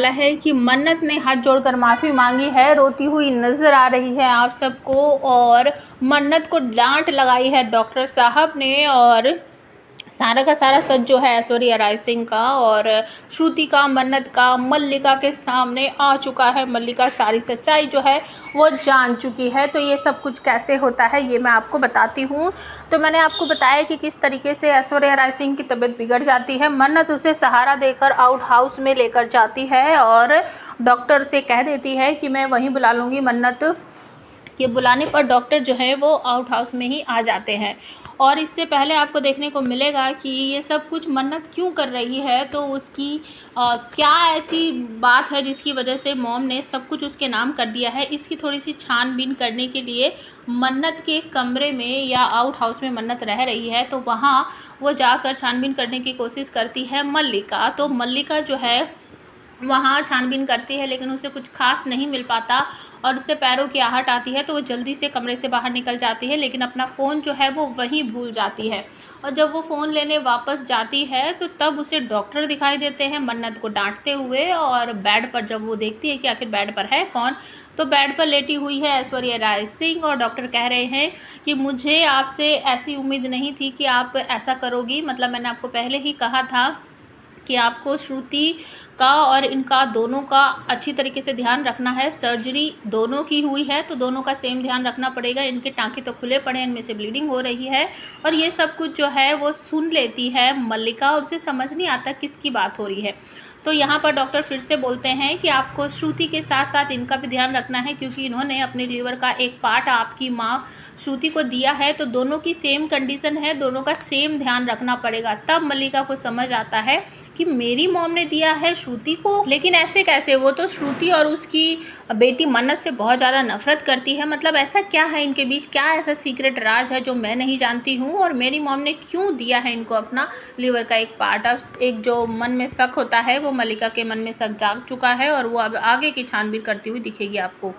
है कि मन्नत ने हाथ जोड़कर माफ़ी मांगी है, रोती हुई नज़र आ रही है आप सबको, और मन्नत को डांट लगाई है डॉक्टर साहब ने। और सारा का सारा सच जो है ऐश्वर्या राय सिंह का और श्रुति का, मन्नत का, मल्लिका के सामने आ चुका है। मल्लिका सारी सच्चाई जो है वो जान चुकी है। तो ये सब कुछ कैसे होता है ये मैं आपको बताती हूँ। तो मैंने आपको बताया कि किस तरीके से ऐश्वर्या राय सिंह की तबीयत बिगड़ जाती है। मन्नत उसे सहारा देकर आउट हाउस में लेकर जाती है और डॉक्टर से कह देती है कि मैं वहीं बुला लूँगी। मन्नत के बुलाने पर डॉक्टर जो है वो आउट हाउस में ही आ जाते हैं। और इससे पहले आपको देखने को मिलेगा कि ये सब कुछ मन्नत क्यों कर रही है, तो उसकी क्या ऐसी बात है जिसकी वजह से मॉम ने सब कुछ उसके नाम कर दिया है। इसकी थोड़ी सी छानबीन करने के लिए मन्नत के कमरे में या आउट हाउस में मन्नत रह रही है, तो वहाँ वो जाकर छानबीन करने की कोशिश करती है मल्लिका। तो मल्लिका जो है वहाँ छानबीन करती है लेकिन उसे कुछ खास नहीं मिल पाता और उससे पैरों की आहट आती है, तो वो जल्दी से कमरे से बाहर निकल जाती है, लेकिन अपना फ़ोन जो है वो वहीं भूल जाती है। और जब वो फ़ोन लेने वापस जाती है तो तब उसे डॉक्टर दिखाई देते हैं मन्नत को डांटते हुए। और बेड पर जब वो देखती है कि आखिर बेड पर है कौन, तो बेड पर लेटी हुई है ऐश्वर्या राय सिंह। और डॉक्टर कह रहे हैं कि मुझे आपसे ऐसी उम्मीद नहीं थी कि आप ऐसा करोगी, मतलब मैंने आपको पहले ही कहा था कि आपको श्रुति का और इनका दोनों का अच्छी तरीके से ध्यान रखना है। सर्जरी दोनों की हुई है तो दोनों का सेम ध्यान रखना पड़ेगा। इनके टाँके तो खुले पड़े हैं, इनमें से ब्लीडिंग हो रही है। और ये सब कुछ जो है वो सुन लेती है मल्लिका और उसे समझ नहीं आता किसकी बात हो रही है। तो यहाँ पर डॉक्टर फिर से बोलते हैं कि आपको श्रुति के साथ साथ इनका भी ध्यान रखना है, क्योंकि इन्होंने अपने लीवर का एक पार्ट आपकी माँ श्रुति को दिया है, तो दोनों की सेम कंडीशन है, दोनों का सेम ध्यान रखना पड़ेगा। तब मल्लिका को समझ आता है कि मेरी मॉम ने दिया है श्रुति को, लेकिन ऐसे कैसे, वो तो श्रुति और उसकी बेटी मन्नत से बहुत ज़्यादा नफरत करती है। मतलब ऐसा क्या है इनके बीच, क्या ऐसा सीक्रेट राज है जो मैं नहीं जानती हूँ, और मेरी मॉम ने क्यों दिया है इनको अपना लीवर का एक पार्ट। अब एक जो मन में शक होता है वो मल्लिका के मन में शक जाग चुका है और वो अब आगे की छानबीन करती हुई दिखेगी आपको।